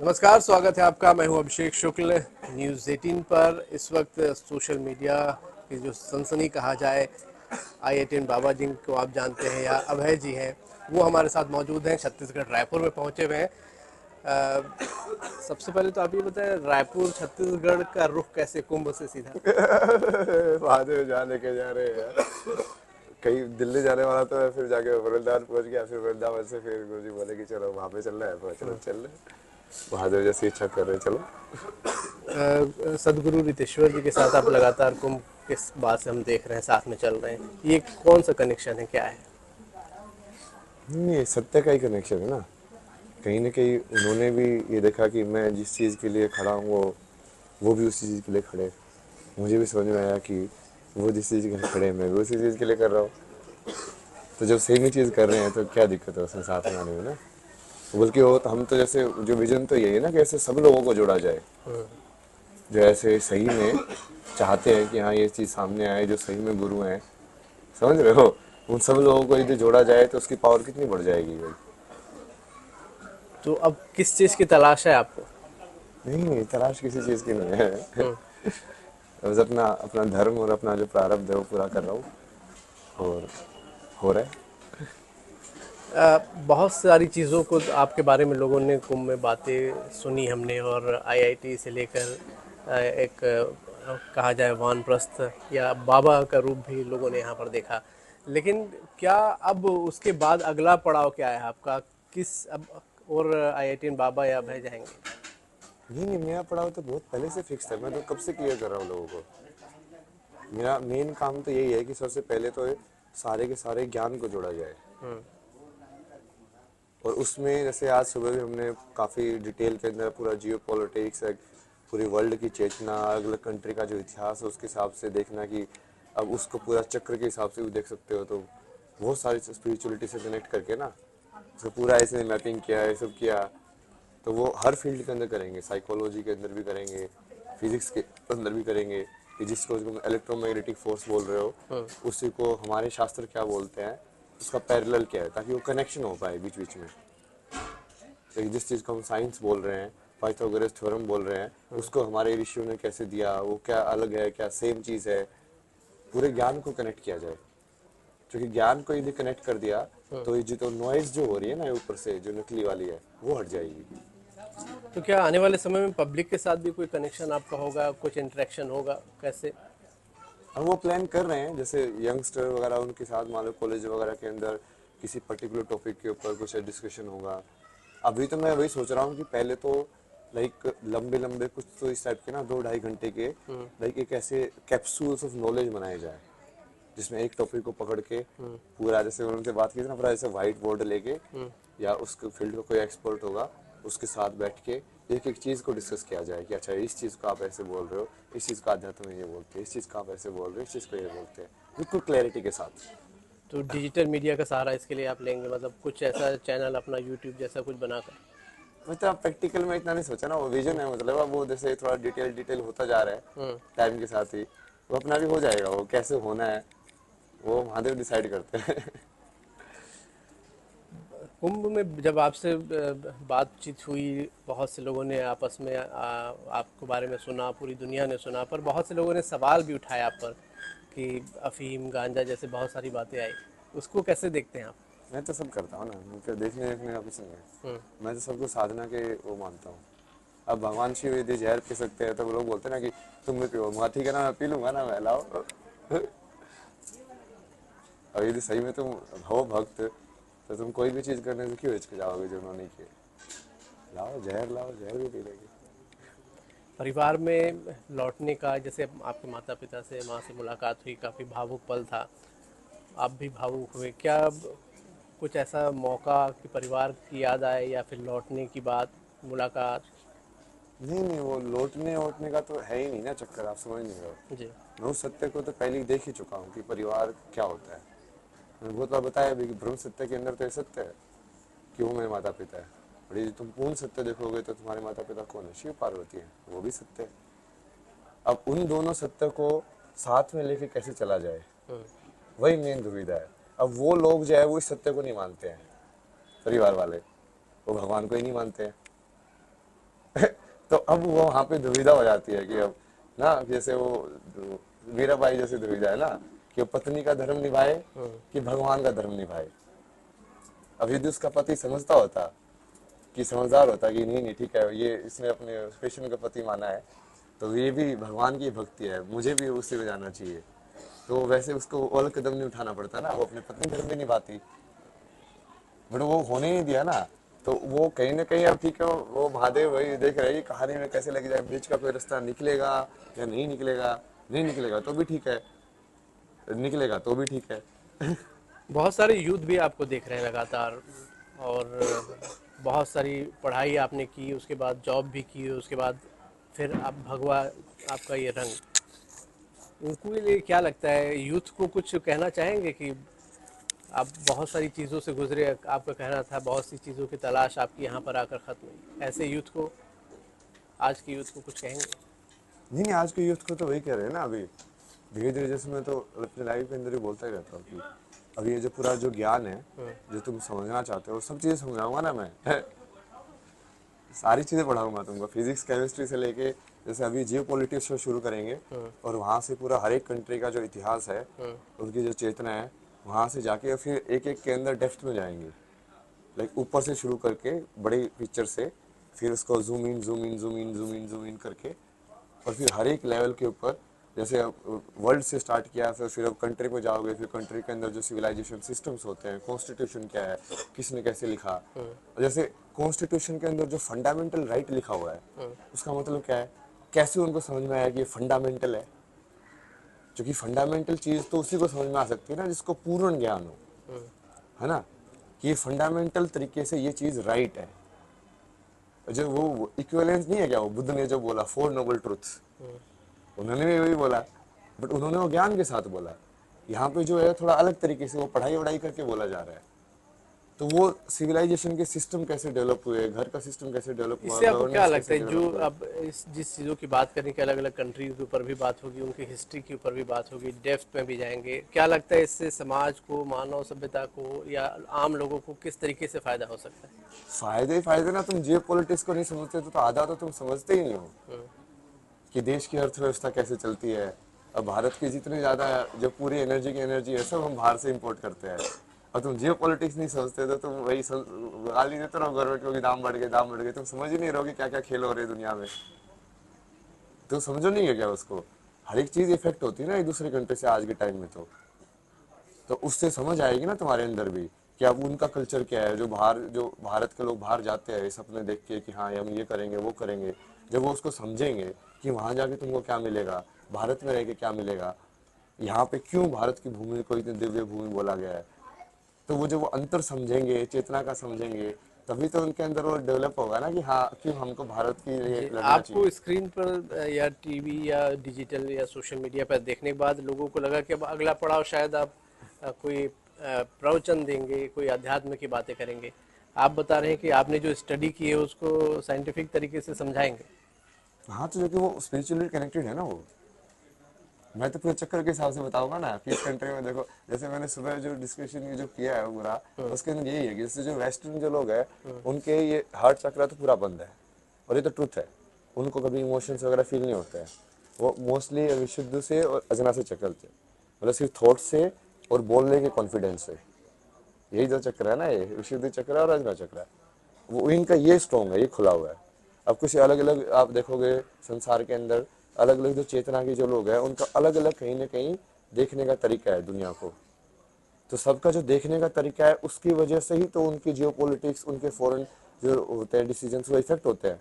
नमस्कार, स्वागत है आपका। मैं हूं अभिषेक शुक्ल। न्यूज़ 18 पर इस वक्त सोशल मीडिया की जो सनसनी कहा जाए, आई18 बाबा जिनको आप जानते हैं या अभय जी हैं, वो हमारे साथ मौजूद हैं। छत्तीसगढ़ रायपुर में पहुंचे हुए हैं। सबसे पहले तो आप ये बताएं, रायपुर छत्तीसगढ़ का रुख कैसे, कुंभ से सीधा? बाद में जहाँ लेके जा रहे हैं यार। कहीं दिल्ली जाने वाला तो है, फिर जाके वृंदावन पहुंच गया, फिर वृंदावन से फिर गुरु जी बोले कि चलो वहाँ पे चल रहा है, चलो चल रहे हैं। महादेव जैसी इच्छा कर रहे हैं, चलो। सदगुरु रितेश्वर जी के साथ आप लगातार कुंभ के बाद से हम देख रहे हैं, साथ में चल रहे हैं। ये कौन सा कनेक्शन है, क्या है? नहीं, ये सत्य का ही कनेक्शन है ना। कहीं ना कहीं उन्होंने भी ये देखा कि मैं जिस चीज़ के लिए खड़ा हूँ वो भी उसी चीज़ के लिए खड़े। मुझे भी समझ में आया कि वो जिस चीज़ के लिए खड़े हैं, मैं भी उसी चीज़ के लिए कर रहा हूँ। तो जब सेम ही चीज़ कर रहे हैं तो क्या दिक्कत है उसमें साथ में आने में ना। बल्कि वो तो हम तो जैसे जो विजन तो यही है ना कि ऐसे सब लोगों को जोड़ा जाए, जो ऐसे सही में चाहते हैं कि हाँ ये चीज़ सामने आए, जो सही में गुरु हैं। समझ रहे हो? उन सब लोगों को यदि जोड़ा जाए तो उसकी पावर कितनी बढ़ जाएगी भाई। तो अब किस चीज़ की तलाश है आपको? नहीं नहीं, तलाश किसी चीज़ की नहीं है। हम्म। बस अपना अपना धर्म और अपना जो प्रारब्ध है वो पूरा कर रहा हूँ, और हो रहा है। बहुत सारी चीज़ों को तो आपके बारे में लोगों ने कुंभ में बातें सुनी हमने, और आईआईटी से लेकर एक कहा जाए वानप्रस्थ या बाबा का रूप भी लोगों ने यहाँ पर देखा। लेकिन क्या अब उसके बाद अगला पड़ाव क्या है आपका? किस अब और आईआईटी बाबा या अभय जाएंगे? नहीं नहीं, मेरा पड़ाव तो बहुत पहले से फिक्स था। मैं तो कब से क्लियर कर रहा हूँ लोगों को। मेरा मेन काम तो यही है कि सबसे पहले तो ये सारे के सारे ज्ञान को जोड़ा जाए। हम्म। और उसमें जैसे आज सुबह भी हमने काफ़ी डिटेल के अंदर पूरा जियो पॉलिटिक्स, पूरी वर्ल्ड की चेतना, अलग अलग कंट्री का जो इतिहास है उसके हिसाब से देखना कि अब उसको पूरा चक्र के हिसाब से भी देख सकते हो। तो बहुत सारी स्पिरिचुअलिटी से कनेक्ट करके ना उसको पूरा ऐसे मैपिंग किया, ये सब किया। तो वो हर फील्ड के अंदर करेंगे, साइकोलॉजी के अंदर भी करेंगे, फिजिक्स के अंदर भी करेंगे कि जिसको तुम इलेक्ट्रोमैग्नेटिक फोर्स बोल रहे हो उसी को हमारे शास्त्र क्या बोलते हैं, उसका पैरेलल क्या है, ताकि वो कनेक्शन हो पाए बीच बीच में। तो जिस चीज़ को हम साइंस बोल रहे हैं, पाइथागोरस थ्योरम बोल रहे हैं, उसको हमारे ऋषियों ने कैसे दिया, वो क्या अलग है, क्या सेम चीज़ है। पूरे ज्ञान को कनेक्ट किया जाए, क्योंकि ज्ञान को यदि कनेक्ट कर दिया तो ये जो नॉइज जो हो रही है ना ऊपर से जो नकली वाली है वो हट जाएगी। तो क्या आने वाले समय में पब्लिक के साथ भी कोई कनेक्शन आपका होगा, कुछ इंटरेक्शन होगा, कैसे? हम वो प्लान कर रहे हैं, जैसे यंगस्टर वगैरह उनके साथ मान लो कॉलेज वगैरह के अंदर किसी पर्टिकुलर टॉपिक के ऊपर कुछ डिस्कशन होगा। अभी तो मैं वही सोच रहा हूँ कि पहले तो लाइक लंबे लंबे कुछ तो इस टाइप के ना 2-2.5 घंटे के लाइक एक ऐसे कैप्सूल्स ऑफ नॉलेज बनाए जाए, जिसमें एक टॉपिक को पकड़ के पूरा, जैसे उनसे बात की थी ना, पूरा ऐसे व्हाइट बोर्ड लेके या उसके फील्ड का कोई एक्सपर्ट होगा उसके साथ बैठ के एक एक चीज़ को डिस्कस किया जाए कि अच्छा इस चीज़ को आप ऐसे बोल रहे हो, इस चीज़ का अध्यात्म में ये बोलते हैं, इस चीज़ का आप ऐसे बोल रहे हो, इस चीज़ को ये बोलते हैं, बिल्कुल क्लैरिटी के साथ। तो डिजिटल मीडिया का सहारा इसके लिए आप लेंगे, मतलब कुछ ऐसा चैनल अपना यूट्यूब जैसा कुछ बनाकर? मतलब प्रैक्टिकल में इतना नहीं सोचा ना, वो विजन है, मतलब अब वो जैसे थोड़ा डिटेल डिटेल होता जा रहा है हम्म। टाइम के साथ ही, वो अपना भी हो जाएगा। वो कैसे होना है वो महादेव डिसाइड करते हैं। कुंभ में जब आपसे बातचीत हुई, बहुत से लोगों ने आपस में आपके बारे में सुना, पूरी दुनिया ने सुना, पर बहुत से लोगों ने सवाल भी उठाया आप पर कि अफीम गांजा जैसे बहुत सारी बातें आई। उसको कैसे देखते हैं आप? मैं तो सब करता हूँ ना, मुझे देखने देखने का कुछ नहीं है। हम्म। मैं तो सबको साधना के वो मानता हूँ। अब भगवान शिव यदि जहर पी सकते हैं तो वो लोग बोलते हैं ना कि तुम भी पियो, मैं ठीक है ना, मैं पी लूंगा ना, मैं लाओ। और यदि सही में तुम हो भक्त तो तुम कोई भी चीज़ करने से क्यों हिचकिचाओगे जो उन्होंने किए। लाओ, जहर भी पी लेंगे। परिवार में लौटने का, जैसे आपके माता पिता से, माँ से मुलाकात हुई, काफ़ी भावुक पल था, आप भी भावुक हुए क्या? कुछ ऐसा मौका कि परिवार की याद आए, या फिर लौटने की बात, मुलाकात? नहीं नहीं, वो लौटने वोटने का तो है ही नहीं ना चक्कर, आप समझ नहीं रहे हो। जी। मैं उस सत्य को तो पहले ही देख ही चुका हूँ कि परिवार क्या होता है। मैंने बहुत बार बताया भी कि ब्रह्म सत्य के अंदर तो ये सत्य है कि वो मेरे माता पिता है। और यदि तुम पूर्ण सत्य देखोगे तो तुम्हारे माता पिता कौन है? शिव पार्वती है, वो भी सत्य है। अब उन दोनों सत्य को साथ में लेके कैसे चला जाए, हम्म। वही मेन दुविधा है। अब वो लोग जो है वो इस सत्य को नहीं मानते हैं, परिवार वाले, वो भगवान को ही नहीं मानते हैं। तो अब वो वहां पे दुविधा हो जाती है कि अब ना, जैसे वो वीराबाई जैसी दुविधा है ना, कि वो पत्नी का धर्म निभाए कि भगवान का धर्म निभाए। अब यदि उसका पति समझता होता, कि समझदार होता कि नहीं नहीं ठीक है, ये इसने अपने कृष्ण का पति माना है, तो ये भी भगवान की भक्ति है, मुझे भी उसी में जाना चाहिए, तो वैसे उसको अलग कदम नहीं उठाना पड़ता ना, वो अपने पत्नी धर्म भी निभाती। बट वो होने ही नहीं दिया ना। तो वो कहीं ना कहीं, अब ठीक है, वो महादेव वही देख रहे हैं कि कहानी में कैसे लग जाए, बीच का कोई रास्ता निकलेगा या नहीं निकलेगा। नहीं निकलेगा तो भी ठीक है, निकलेगा तो भी ठीक है। बहुत सारे यूथ भी आपको देख रहे हैं लगातार, और बहुत सारी पढ़ाई आपने की, उसके बाद जॉब भी की, उसके बाद फिर आप भगवा आपका ये रंग, उनको लिए क्या लगता है, यूथ को कुछ कहना चाहेंगे कि आप बहुत सारी चीज़ों से गुजरे, आपका कहना था बहुत सी चीज़ों की तलाश आपकी यहाँ पर आकर ख़त्म हुई, ऐसे यूथ को, आज के यूथ को कुछ कहेंगे? नहीं नहीं, आज के यूथ को तो वही कह रहे हैं ना अभी, धीरे धीरे, जैसे मैं तो अपने लाइफ के अंदर ही बोलता ही रहता हूँ कि अभी ये जो पूरा जो ज्ञान है, जो तुम समझना चाहते हो, सब चीजें समझाऊंगा ना मैं। सारी चीजें पढ़ाऊंगा तुमको, फिजिक्स केमिस्ट्री से लेके, जैसे अभी जियो पॉलिटिक्स से शुरू करेंगे, और वहां से पूरा हर एक कंट्री का जो इतिहास है, उनकी जो चेतना है, वहां से जाके फिर एक एक के अंदर डेप्थ में जाएंगे। लाइक ऊपर से शुरू करके बड़ी पिक्चर से, फिर उसको zoom in zoom in zoom in zoom in zoom in करके, और फिर हर एक लेवल के ऊपर, जैसे वर्ल्ड से स्टार्ट किया, फिर अब कंट्री पे जाओगे, फिर कंट्री के अंदर जो सिविलाइजेशन सिस्टम्स होते हैं, कॉन्स्टिट्यूशन क्या है, किसने कैसे लिखा। और जैसे कॉन्स्टिट्यूशन के अंदर जो फंडामेंटल राइट लिखा हुआ है, उसका मतलब क्या है, कैसे उनको समझ में आया कि ये फंडामेंटल है। क्योंकि फंडामेंटल चीज तो उसी को समझ में आ सकती है ना जिसको पूर्ण ज्ञान हो, है ना, कि ये फंडामेंटल तरीके से ये चीज राइट है। जो वो इक्विवेलेंस नहीं है क्या, वो बुद्ध ने जो बोला, फोर नोबल ट्रुथ्स, उन्होंने भी वही बोला, बट उन्होंने वो ज्ञान के साथ बोला। यहाँ पे जो है थोड़ा अलग तरीके से वो पढ़ाई वढ़ाई करके बोला जा रहा है। तो वो सिविलाइजेशन के सिस्टम कैसे डेवलप हुए, घर का सिस्टम कैसे डेवलप हुआ, इससे आपको क्या गवर्नेंस लगता कैसे है, जो डेवलप हुए। अब इस जिस चीज़ों की बात करें कि अलग अलग कंट्रीज के ऊपर भी बात होगी, उनकी हिस्ट्री के ऊपर भी बात होगी, डेप्थ में भी जाएंगे, क्या लगता है इससे समाज को, मानव सभ्यता को या आम लोगों को किस तरीके से फ़ायदा हो सकता फायदे ही फायदे ना, तुम जियो पॉलिटिक्स को नहीं समझते तो आधा तो तुम समझते ही नहीं हो है? कि देश की अर्थव्यवस्था कैसे चलती है। अब भारत की जितनी ज़्यादा जो पूरी एनर्जी है, सब हम बाहर से इंपोर्ट करते हैं। और तुम जियो पॉलिटिक्स नहीं समझते तो तुम वही गाली देते रहो गवर्नमेंट को कि दाम बढ़ गए, दाम बढ़ गए, तुम समझ ही नहीं रहो कि क्या क्या खेल हो रहे हैं दुनिया में। तो समझो नहीं है क्या उसको, हर एक चीज़ इफेक्ट होती है ना एक दूसरे कंट्री से आज के टाइम में। तो उससे समझ आएगी ना तुम्हारे अंदर भी कि अब उनका कल्चर क्या है, जो बाहर, जो भारत के लोग बाहर जाते हैं सपने देख के कि हाँ हम ये करेंगे वो करेंगे, जब वो उसको समझेंगे कि वहां जाके तुमको क्या मिलेगा, भारत में रह के क्या मिलेगा, यहाँ पे क्यों भारत की भूमि को इतनी दिव्य भूमि बोला गया है, तो वो जब वो अंतर समझेंगे, चेतना का समझेंगे, तभी तो उनके अंदर वो डेवलप होगा ना कि हाँ क्यों हमको भारत के लिए जी, लड़ना आपको चाहिए। स्क्रीन पर या टीवी या डिजिटल या सोशल मीडिया पर देखने के बाद लोगों को लगा कि अब अगला पड़ाव शायद आप कोई प्रवचन देंगे, कोई अध्यात्म की बातें करेंगे। आप बता रहे हैं कि आपने जो स्टडी की है उसको साइंटिफिक तरीके से समझाएंगे। हाँ, तो जो कि वो स्पिरिचुअली कनेक्टेड है ना वो, मैं तो पूरे चक्कर के हिसाब से बताऊंगा ना कि इस कंट्री में देखो, जैसे मैंने सुबह जो डिस्कशन ये जो किया है पूरा, उसके अंदर यही है कि जैसे जो वेस्टर्न जो लोग हैं, उनके ये हार्ट चक्र तो पूरा बंद है, और ये तो ट्रुथ है, उनको कभी इमोशंस वगैरह फील नहीं होते हैं। वो मोस्टली विशुद्ध से और अजना से चक्कर थे, मतलब सिर्फ थॉट से और बोलने के कॉन्फिडेंस से, यही जो चक्र है ना, ये विशुद्ध चक्र है और अजना चक्र है, वो इनका ये स्ट्रॉन्ग है, ये खुला हुआ है। अब कुछ अलग अलग आप देखोगे संसार के अंदर, अलग अलग जो चेतना के जो लोग हैं, उनका अलग अलग कहीं ना कहीं देखने का तरीका है दुनिया को। तो सबका जो देखने का तरीका है, उसकी वजह से ही तो उनकी जियो पॉलिटिक्स, उनके फॉरेन जो होते हैं डिसीजन, वो इफेक्ट होते हैं,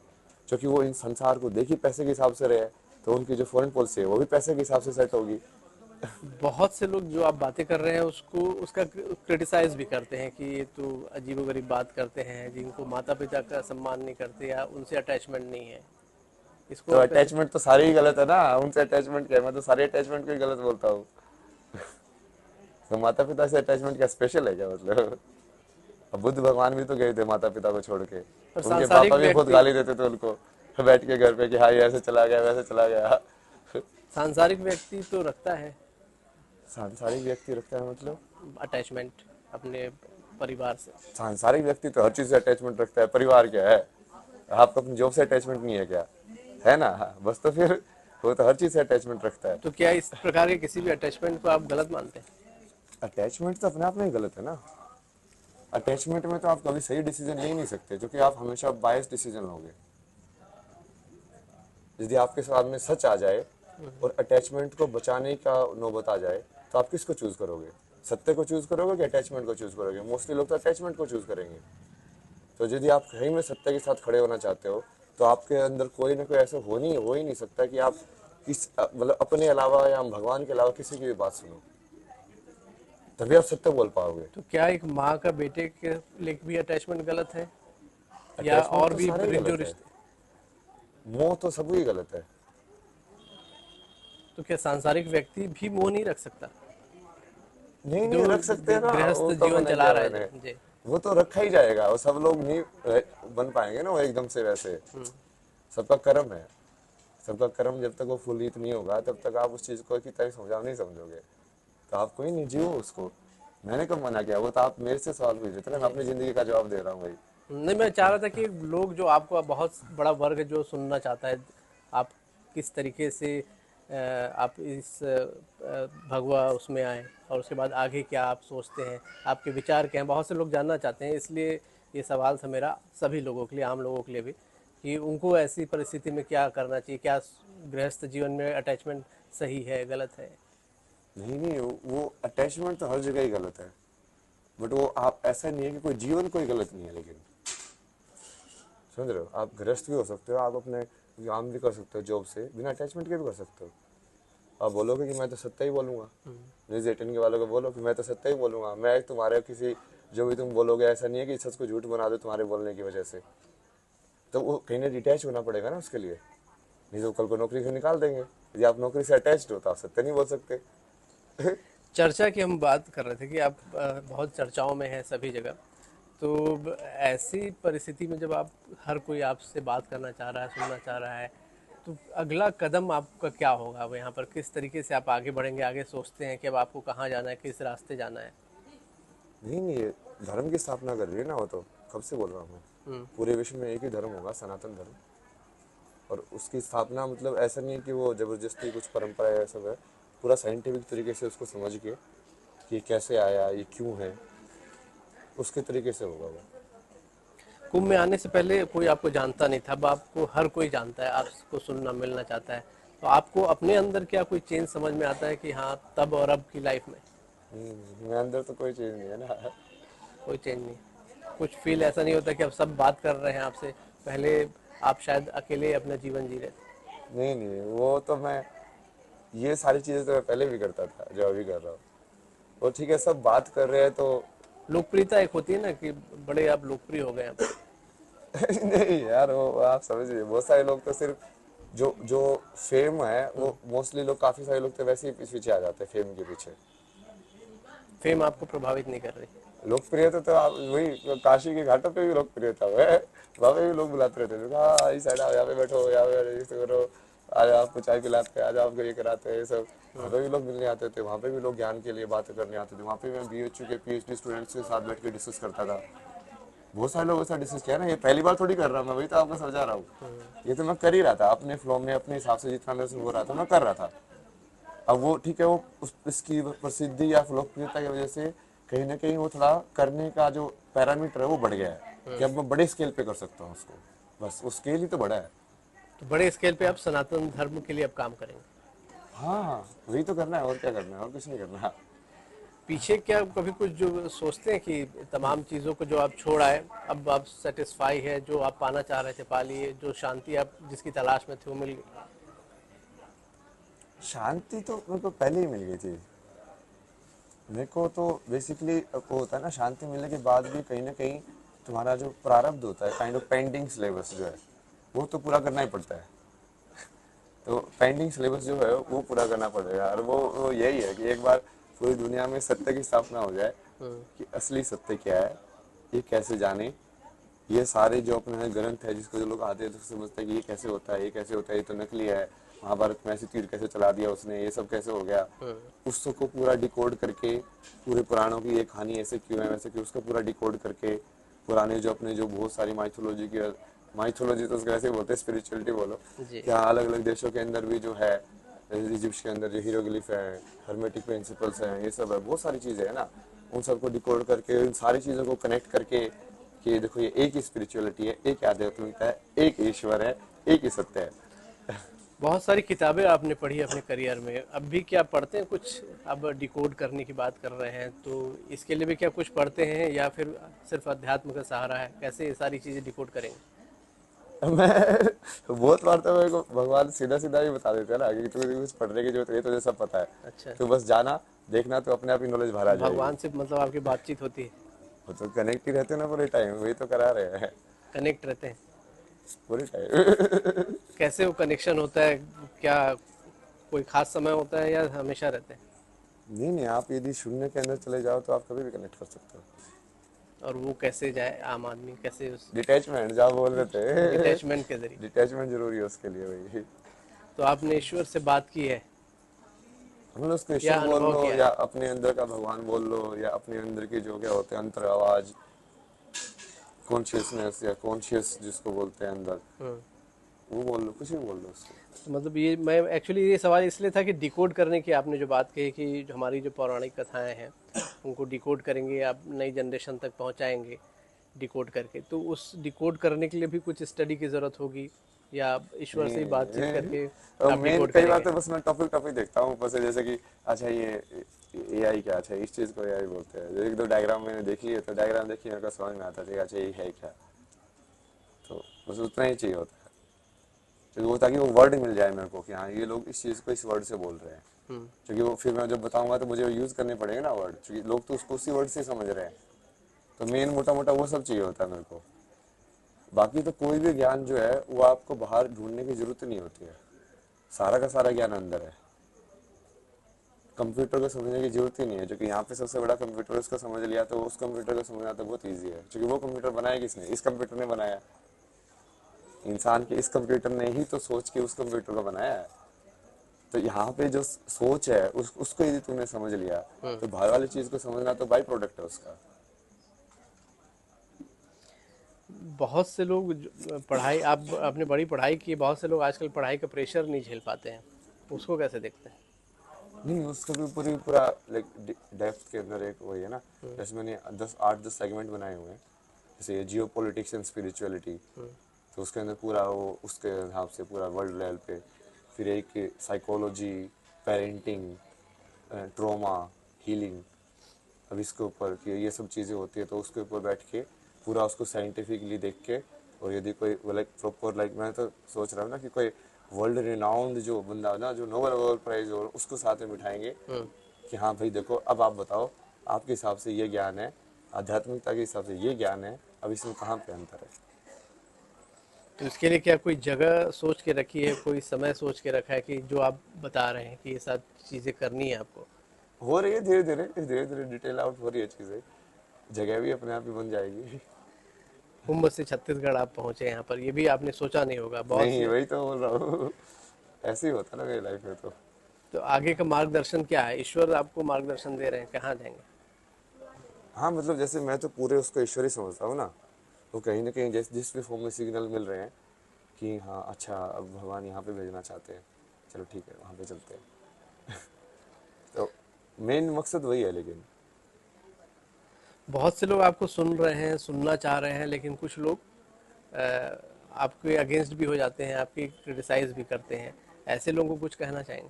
क्योंकि वो इन संसार को देखी पैसे के हिसाब से रहे, तो उनकी जो फॉरेन पॉलिसी है वो भी पैसे के हिसाब से सेट होगी। बहुत से लोग जो आप बातें कर रहे हैं उसको उसका क्रिटिसाइज भी करते हैं कि ये तो अजीबोगरीब बात करते हैं, जिनको माता पिता का सम्मान नहीं करते या उनसे अटैचमेंट नहीं है, इसको तो आप कैसे? अटैचमेंट तो सारी ही गलत है ना, उनसे अटैचमेंट क्या है, मैं तो सारे अटैचमेंट को ही गलत बोलता हूँ। तो माता पिता से अटैचमेंट क्या स्पेशल है क्या, मतलब अब बुद्ध भगवान भी तो गए थे माता पिता को छोड़ के, पर उनके सांसारिक पापा भी खुद व्यक्ति, गाली देते थे उनको बैठ के घर पे कि हाँ ये ऐसे चला गया वैसे चला गया। सांसारिक व्यक्ति तो रखता है सांसारिक व्यक्ति रखता है मतलब, अटैचमेंट अपने परिवार से। सांसारिक व्यक्ति तो हर चीज से अटैचमेंट रखता है, परिवार क्या है। आपको अपनी जॉब से अटैचमेंट नहीं है क्या? है ना? हाँ, बस तो फिर वो तो हर चीज से अटैचमेंट रखता है। तो क्या इस प्रकार के किसी भी अटैचमेंट को आप गलत मानते हैं? अटैचमेंट तो अपने आप में ही गलत है ना। अटैचमेंट में तो आप कभी सही डिसीजन ले ही नहीं सकते, क्योंकि आप हमेशा बायस डिसीजन लोगे। यदि आपके साथ में सच आ जाए और अटैचमेंट को बचाने का नौबत आ जाए, तो आप किसको चूज करोगे? सत्य को चूज करोगे कि अटैचमेंट को चूज करोगे? मोस्टली लोग तो अटैचमेंट को चूज करेंगे। तो यदि आप सही में सत्य के साथ खड़े होना चाहते हो, तो आपके अंदर कोई ना कोई ऐसा हो ही नहीं सकता कि आप मतलब अपने अलावा या भगवान के अलावा किसी की भी बात सुनो, तभी आप सत्य बोल पाओगे। तो क्या एक माँ का बेटे के लिए भी अटैचमेंट गलत है, या अटैचमेंट और तो भी सारा ही जो गलत है। रिश्ते? मोह तो सब ही गलत है। तो क्या सांसारिक व्यक्ति भी मोह नहीं रख सकता, नहीं जो नहीं रख सकते हैं ना, गृहस्थ वो तो जीवन मैंने चला क्या रहा है मैंने, जो? जी। वो तो रखा ही जाएगा। वो सब लोग नहीं बन पाएंगे ना वो एकदम से वैसे। सबका कर्म है। सबका कर्म जब तक वो फुलीत नहीं होगा, तब तक आप उस चीज को की तरह समझा नहीं समझोगे। तो आप कोई नहीं जियो उसको। मैंने कब मना किया? वो तो आप मेरे से सवाल पूछ रहे थे ना, मैं जी। अपनी जिंदगी का जवाब दे रहा हूँ भाई। नहीं, मैं चाह रहा था कि लोग जो आपको बहुत बड़ा वर्ग जो सुनना चाहता है, आप किस तरीके से आप इस भगवा उसमें आए, और उसके बाद आगे क्या आप सोचते हैं, आपके विचार क्या हैं, बहुत से लोग जानना चाहते हैं। इसलिए ये सवाल था मेरा सभी लोगों के लिए, आम लोगों के लिए भी, कि उनको ऐसी परिस्थिति में क्या करना चाहिए, क्या गृहस्थ जीवन में अटैचमेंट सही है, गलत है? नहीं नहीं, वो अटैचमेंट तो हर जगह ही गलत है। बट वो आप ऐसा नहीं है कि कोई जीवन कोई गलत नहीं है, लेकिन समझ रहे हो? आप गृहस्थ भी हो सकते हो, आप अपने काम भी कर सकते हो, जॉब से बिना अटैचमेंट के भी कर सकते हो। आप बोलोगे कि मैं तो सत्य ही बोलूंगा, न्यूज 18 के वालों को बोलो कि मैं तो सत्य ही बोलूंगा, मैं तुम्हारे किसी जो भी तुम बोलोगे, ऐसा नहीं है कि सच को झूठ बना दो तुम्हारे बोलने की वजह से। तो वो कहीं ना डिटैच होना पड़ेगा ना उसके लिए, नहीं तो कल को नौकरी से निकाल देंगे। यदि आप नौकरी से अटैच्ड हो तो आप सत्य नहीं बोल सकते। चर्चा की हम बात कर रहे थे कि आप बहुत चर्चाओं में हैं सभी जगह। तो ऐसी परिस्थिति में जब आप, हर कोई आपसे बात करना चाह रहा है, सुनना चाह रहा है, तो अगला कदम आपका क्या होगा? अब यहाँ पर किस तरीके से आप आगे बढ़ेंगे, आगे सोचते हैं कि अब आपको कहाँ जाना है, किस रास्ते जाना है? नहीं नहीं, ये धर्म की स्थापना कर रही है ना वो तो, कब से बोल रहा हूँ मैं। पूरे विश्व में एक ही धर्म होगा, सनातन धर्म। और उसकी स्थापना मतलब ऐसा नहीं है कि वो जबरदस्ती कुछ परंपरा है, सब है। पूरा साइंटिफिक तरीके से उसको समझ के कि ये कैसे आया, ये क्यों है, उसके तरीके से होगा वो। कुंभ में आने से पहले कोई आपको जानता नहीं था, अब आपको हर कोई जानता है, आपको सुनना मिलना चाहता है। तो आपको अपने अंदर क्या कोई चेंज समझ में आता है कि हाँ, तब और अब की लाइफ में मेरे अंदर तो कोई चीज़ नहीं है ना। कोई चेंज नहीं? कुछ फील ऐसा नहीं होता कि अब सब बात कर रहे हैं आपसे, पहले आप शायद अकेले अपना जीवन जी रहे थे? नहीं नहीं, वो तो मैं, ये सारी चीज़ें तो मैं पहले भी करता था जो अभी कर रहा हूँ। वो ठीक है, सब बात कर रहे हैं तो लोकप्रियता एक होती है ना, कि बड़े आप लोकप्रिय हो गए अब। नहीं यार, वो आप समझिए, बहुत सारे लोग तो सिर्फ जो जो फेम है, वो मोस्टली लोग, काफ़ी सारे लोग तो वैसे ही पीछे आ जाते हैं फेम के पीछे। फेम आपको प्रभावित नहीं कर रही? लोकप्रियता तो आप वही काशी के घाटों पे भी लोकप्रियता है। वहाँ पे भी लोग बुलाते रहते थे, हाँ इस साइड आओ, यहाँ पे बैठो, यहाँ पे ऐसे करो, आज आपको चाय पिलाते हैं, आज आपको ये कराते हैं, ये सब। वहाँ पे भी लोग मिलने आते थे, वहाँ पे भी लोग ज्ञान के लिए बातें करने आते थे। वहाँ पे मैं BHU के PhD स्टूडेंट्स के साथ बैठ के डिस्कस करता था। बहुत सारे लोगों के साथ डिस्कस किया ना, ये पहली बार थोड़ी कर रहा मैं, वही तो आपको समझा रहा हूँ। ये तो मैं कर ही रहा था अपने फ्लो में, अपने हिसाब से जितना मेरे से हो रहा था मैं कर रहा था। अब वो ठीक है, वो इसकी प्रसिद्धि या लोकप्रियता की वजह से कहीं ना कहीं वो थोड़ा करने का जो पैरामीटर है वो बढ़ गया है, कि अब मैं बड़े स्केल पे कर सकता हूँ उसको। बस वो स्केल ही तो बड़ा है। तो बड़े स्केल पे आप सनातन धर्म के लिए अब काम करेंगे? हाँ हाँ, वही तो करना है, और क्या करना है, और कुछ नहीं करना। पीछे क्या कभी कुछ जो सोचते हैं कि तमाम चीज़ों को जो आप छोड़ आए, अब आप सेटिस्फाई है, जो आप पाना चाह रहे थे पा लिए, जो शांति आप जिसकी तलाश में थे वो मिल गई? शांति तो मेरे को पहले ही मिल गई थी। मेरे को तो बेसिकली वो होता है ना, शांति मिलने के बाद भी कहीं ना कहीं तुम्हारा जो प्रारब्ध होता है, काइंड ऑफ पेंडिंग सिलेबस जो है, वो तो पूरा करना ही पड़ता है। तो पेंडिंग सिलेबस जो है वो पूरा करना पड़ेगा। और वो यही है कि एक बार पूरी दुनिया में सत्य की स्थापना हो जाए, कि असली सत्य क्या है, ये कैसे जाने। ये सारे जो अपने ग्रंथ है, जिसको जो लोग आते हैं तो समझते हैं कि ये कैसे होता है, ये कैसे होता है, ये तो नकली है, महाभारत में ऐसे तीर कैसे चला दिया उसने, ये सब कैसे हो गया, उसको पूरा डिकोड करके, पूरे पुराणों की ये कहानी ऐसे क्यों है, वैसे क्यों, उसको पूरा डिकोड करके, पुराने जो अपने जो बहुत सारी माइथोलॉजी के माइथोलॉजी तो उसको ऐसे ही बोलते हैं, स्पिरिचुअलिटी बोलो। जी। कि हाँ, अलग अलग देशों के अंदर भी जो है, इजिप्ट के अंदर जो हीरोग्लिफ है, हर्मेटिक प्रिंसिपल्स हैं, ये सब है, बहुत सारी चीजें हैं ना। उन सबको डिकोड करके, इन सारी चीजों को कनेक्ट करके कि देखो ये एक ही स्पिरिचुअलिटी है, एक ही आध्यात्मिकता है, एक ईश्वर है, एक ही सत्य है। बहुत सारी किताबें आपने पढ़ी अपने करियर में, अब भी क्या पढ़ते हैं कुछ? अब डिकोड करने की बात कर रहे हैं तो इसके लिए भी क्या कुछ पढ़ते हैं, या फिर सिर्फ अध्यात्म का सहारा है? कैसे ये सारी चीज़ें डिकोड करेंगे? मैं बहुत बार तो मेरे को भगवान सीधा सीधा ही बता देते हैं ना कि तुझे कुछ पढ़ने की जरूरत नहीं, तुझे सब पता है, अच्छा। तो बस जाना, देखना, तो अपने आप ही नॉलेज बाहर आ जाएगी। भगवान से मतलब आपकी बातचीत होती है? वो तो कनेक्ट ही रहते हैं ना पूरे टाइम, वही तो करा रहे हैं कनेक्ट रहते हैं? पूरे टाइम। कैसे वो कनेक्शन होता है? क्या कोई खास समय होता है या हमेशा रहते हैं? नहीं नहीं, आप यदि शून्य के अंदर चले जाओ तो आप कभी भी कनेक्ट कर सकते हो। और वो कैसे जाए आम आदमी, कैसे उस डिटैचमेंट जहाँ बोल रहे थे। डिटैचमेंट के जरिए? डिटैचमेंट जरूरी है उसके लिए भाई। तो आपने ईश्वर से बात की है मतलब उसको या ईश्वर बोल अनुभव लो, किया या है? अपने अंदर का भगवान बोल लो, या अपने अंदर की जो क्या होते हैं अंतर आवाज, कॉन्शियसनेस या कॉन्शियस जिसको बोलते हैं अंदर, हम्म। वो बोल लो, कुछ भी बोल लो उसको। तो मतलब ये मैं एक्चुअली ये सवाल इसलिए था कि डिकोड करने की आपने जो बात कही कि जो हमारी जो पौराणिक कथाएं हैं उनको डिकोड करेंगे, आप नई जनरेशन तक पहुंचाएंगे डिकोड करके, तो उस डिकोड करने के लिए भी कुछ स्टडी की ज़रूरत होगी, या आप ईश्वर से ही बातचीत करके नहीं, आप मेन डिकोड कई बार करेंगे? तो बस मैं टॉपिक टॉपिक देखता हूँ ऊपर से, जैसे कि अच्छा ये एआई क्या, अच्छा इस चीज को एआई बोलते हैं, एक दो डायग्राम मैंने देख लिए, तो डायग्राम देखिए मेरे को समझ में आता है, अच्छा ये है क्या, तो बस उतना ही चाहिए होता है। तो वो ताकि वो वर्ड मिल जाए मेरे को कि हाँ ये लोग इस चीज को इस वर्ड से बोल रहे हैं, हम्म। क्योंकि वो फिर मैं जब बताऊंगा तो मुझे यूज करने पड़ेंगे ना वर्ड, क्योंकि लोग तो उसको उसी वर्ड से समझ रहे हैं। तो मेन मोटा मोटा वो सब चाहिए होता है मेरे को। बाकी तो कोई भी ज्ञान जो है वो आपको बाहर ढूंढने की जरूरत नहीं होती है, सारा का सारा ज्ञान अंदर है। कंप्यूटर को समझने की जरूरत ही नहीं है, जो कि यहाँ पे सबसे बड़ा कंप्यूटर, उसको समझ लिया तो उस कंप्यूटर को समझना तो बहुत ईजी है, क्योंकि वो कंप्यूटर बनाया किसने, इस कंप्यूटर ने बनाया। इंसान के इस कंप्यूटर ने ही तो सोच के उस कंप्यूटर को बनाया है। तो यहाँ पे जो सोच है उसको यदि तूने समझ लिया, हम्म। तो बाहर वाली चीज को समझना तो बाई प्रोडक्ट है उसका। बहुत से लोग पढ़ाई, आप आपने बड़ी पढ़ाई की, बहुत से लोग आजकल पढ़ाई का प्रेशर नहीं झेल पाते हैं, उसको कैसे देखते हैं? नहीं, उसका भी पूरा लाइक डेप्थ के अंदर एक वही है ना। हम्म। जैसे मैंने 10 सेगमेंट बनाए हुए हैं, जैसे जियो पॉलिटिक्स एंड स्पिरिचुअलिटी, हम्म। तो उसके अंदर पूरा वो उसके हिसाब से पूरा वर्ल्ड लेवल पे, फिर एक साइकोलॉजी, पेरेंटिंग, ट्रॉमा, हीलिंग, अब इसके ऊपर कि ये सब चीज़ें होती है, तो उसके ऊपर बैठ के पूरा उसको साइंटिफिकली देख के, और यदि कोई लाइक प्रॉपर, लाइक मैं तो सोच रहा हूँ ना कि कोई वर्ल्ड रिनाउंड जो बंदा ना, जो नोबेल वर्ल्ड प्राइज हो, उसको साथ में बिठाएंगे हम्म। कि हाँ भाई देखो, अब आप बताओ, आपके हिसाब से ये ज्ञान है, आध्यात्मिकता के हिसाब से ये ज्ञान है, अब इसमें कहाँ पे अंतर है। तो इसके लिए क्या कोई जगह सोच के रखी है, कोई समय सोच के रखा है कि जो आप बता रहे हैं कि ये सब चीज़ें करनी है आपको? हो रही है धीरे धीरे धीरे धीरे, डिटेल आउट हो रही है चीज़ें, जगह भी अपने आप ही बन जाएगी। कुंभ से छत्तीसगढ़ आप पहुंचे यहाँ पर, ये भी आपने सोचा नहीं होगा बहुत नहीं, से। वही तो बोल रहा हूँ। ऐसे ही होता है ना मेरी लाइफ में तो। तो आगे का मार्गदर्शन क्या है? ईश्वर आपको मार्गदर्शन दे रहे हैं, कहाँ जाएंगे? हाँ, मतलब जैसे मैं तो पूरे उसको ईश्वर ही समझता हूँ ना, तो कहीं ना कहीं जैसे जिस भी फॉर्म में सिग्नल मिल रहे हैं कि हाँ अच्छा अब भगवान यहाँ पे भेजना चाहते हैं, चलो ठीक है वहाँ पे चलते हैं। तो मेन मकसद वही है, लेकिन बहुत से लोग आपको सुन रहे हैं, सुनना चाह रहे हैं, लेकिन कुछ लोग आपके अगेंस्ट भी हो जाते हैं, आपकी क्रिटिसाइज भी करते हैं, ऐसे लोगों को कुछ कहना चाहेंगे?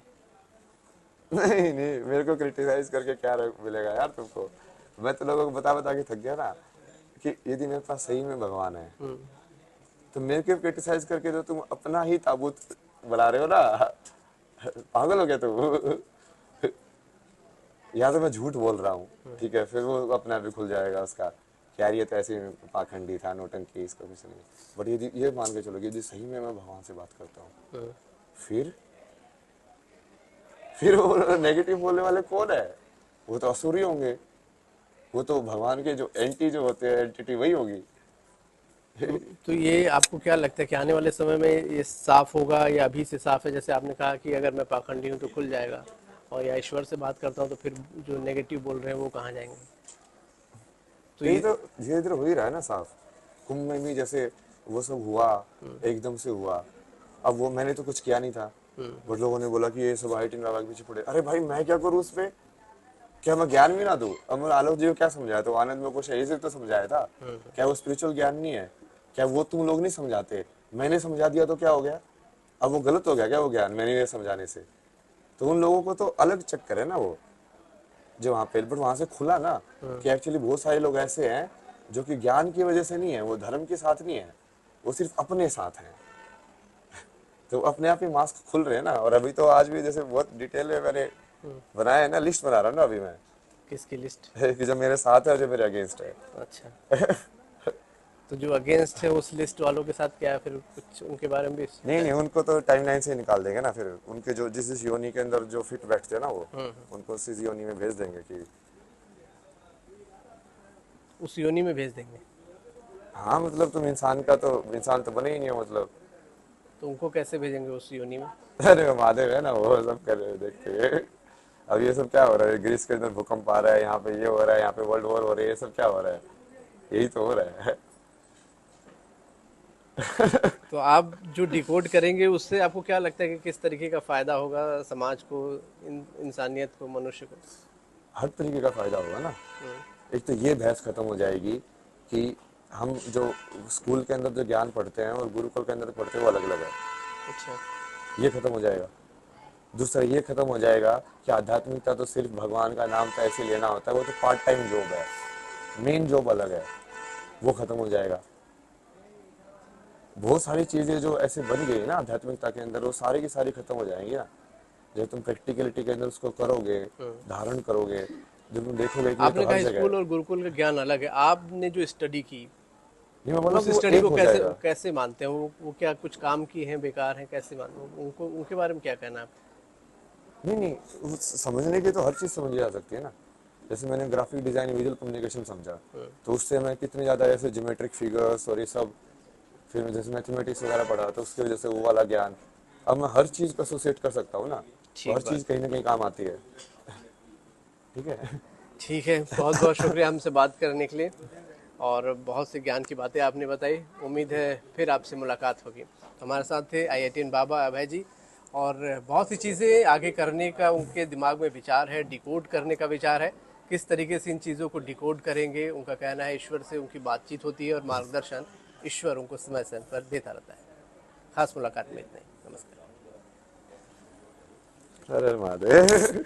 नहीं नहीं, मेरे को क्रिटिसाइज करके क्या मिलेगा यार तुमको। मैं तो लोगों को बता बता के थक गया ना कि यदि मेरे पास सही में भगवान है, हम्म। तो मेरे को क्रिटिसाइज करके तो तुम अपना ही ताबूत बना रहे हो ना। पागल हो गया तुम। या तो मैं झूठ बोल रहा हूँ, ठीक है, फिर वो अपने आप ही खुल जाएगा उसका कि यार ये तो ऐसे ही पाखंडी था, नोटंकी, इसका कुछ नहीं। बट यदि ये मान के चलो कि यदि सही में मैं भगवान से बात करता हूँ, हम्म। फिर फिर वो नेगेटिव बोलने वाले कौन है? वो तो असुर ही होंगे, वो तो भगवान के जो एंटी जो होते हैं एंटिटी वही होगी। तो ये आपको क्या लगता है कि आने वाले समय में ये साफ होगा, या अभी से साफ है? जैसे आपने कहा कि अगर मैं पाखंडी हूँ तो खुल जाएगा, और या ईश्वर से बात करता हूँ तो फिर जो नेगेटिव बोल रहे हैं वो कहाँ जाएंगे? तो यही ये तो धीरे धीरे हो ही रहा है ना साफ। कुंभ में भी जैसे वो सब हुआ, एकदम से हुआ। अब वो मैंने तो कुछ किया नहीं था, बट लोगों ने बोला कि ये सब आई बाबा के पीछे पड़े। अरे भाई मैं क्या करूँ उसमें, क्या मैं ज्ञान भी ना दूं? अब मैं आलोक जी को क्या समझाया? तो आनंद में कुछ यही से तो समझाया था। क्या वो स्पिरिचुअल ज्ञान नहीं है? क्या वो तुम लोग नहीं समझाते? मैंने समझा दिया तो क्या हो गया? अब वो गलत हो गया क्या वो ज्ञान मैंने नहीं समझाने से? तो उन लोगों को तो अलग चक्कर है ना वो, जो वहां पे, बट वहां से खुला ना कि एक्चुअली बहुत सारे लोग ऐसे हैं जो कि ज्ञान की वजह से नहीं है, वो धर्म के साथ नहीं है, वो सिर्फ अपने साथ हैं। तो अपने आप ही मास्क खुल रहे हैं ना। और अभी तो आज भी जैसे बहुत डिटेल में मैंने बनाया है ना, लिस्ट बना रहा हूँ ना अभी मैं किसकी लिस्ट? कि जो मेरे साथ है और जो मेरे अगेंस्ट है। अच्छा, तो जो अगेंस्ट है उस लिस्ट वालों के साथ क्या है फिर, कुछ उनके बारे में भी नहीं नहीं, बताएं। उनको तो टाइमलाइन से ही निकाल देंगे ना, फिर उनके जो जिस योनि के अंदर जो फिट बैठते हैं ना वो, उनको उसी योनि में भेज देंगे कि उस योनि में भेज देंगे। हाँ मतलब तुम इंसान का तो इंसान तो बने ही नहीं हो मतलब। तो उनको कैसे भेजेंगे उस योनि में? अरे वो महादेव है ना, वो सब कर रहे हैं, देखते हैं। अब ये सब क्या हो रहा है, ग्रीस के अंदर भूकंप आ रहा है, यहाँ पे ये हो रहा है, यहाँ पे वर्ल्ड वॉर हो रही है, ये सब क्या हो रहा है? यही तो हो रहा है। तो आप जो डिकोड करेंगे उससे आपको क्या लगता है कि किस तरीके का फायदा होगा समाज को, इंसानियत को, मनुष्य को? हर तरीके का फायदा होगा ना। एक तो ये बहस खत्म हो जाएगी कि हम जो स्कूल के अंदर जो ज्ञान पढ़ते हैं और गुरुकुल के अंदर पढ़ते हैं वो अलग अलग है, अच्छा। ये खत्म हो जाएगा। दूसरा ये खत्म हो जाएगा कि आध्यात्मिकता तो सिर्फ भगवान का नाम तो ऐसे लेना होता है, वो तो पार्ट टाइम जॉब है, मेन जॉब अलग है, वो खत्म हो जाएगा। बहुत सारी चीजें जो ऐसे बन गई ना आध्यात्मिकता के अंदर, वो सारी की सारी खत्म हो जाएंगी ना, जब तुम प्रैक्टिकलिटी के अंदर उसको करोगे, धारण करोगे, जब तुम देखोगे कि ये तो आपने हर कहा जगह है। स्कूल और गुरुकुल का ज्ञान अलग है, आपने जो स्टडी की नहीं मैं बोला उस कि वो स्टडी एक को हो कैसे जाएगा। कैसे मानते हैं? वो क्या कुछ काम की हैं, बेकार हैं, कैसे मानते हैं उनको? उनके बारे में क्या कहना है आपका? नहीं नहीं, समझने की तो हर चीज समझी जा सकती है ना। जैसे मैंने ग्राफिक डिजाइन विजुअल कम्युनिकेशन समझा, तो उससे मैं कितने ज्यादा ऐसे ज्योमेट्रिक फिगर्स और ये सब, फिर मैं जैसे मैथमेटिक्स वगैरह पढ़ा तो उसकी वजह से वो वाला ज्ञान, अब मैं हर चीज को एसोसिएट कर सकता हूँ ना, तो हर ठीक चीज बात। कहीं ना कहीं काम आती है। ठीक है। ठीक है, बहुत बहुत शुक्रिया हमसे बात करने के लिए, और बहुत से ज्ञान की बातें आपने बताई। उम्मीद है फिर आपसे मुलाकात होगी। हमारे साथ थे IITian बाबा अभय जी, और बहुत सी चीज़ें आगे करने का उनके दिमाग में विचार है, डिकोड करने का विचार है। किस तरीके से इन चीज़ों को डिकोड करेंगे, उनका कहना है ईश्वर से उनकी बातचीत होती है और मार्गदर्शन ईश्वर उनको समय समय पर देता रहता है। खास मुलाकात में इतना ही। नमस्कार। अरे महादेव।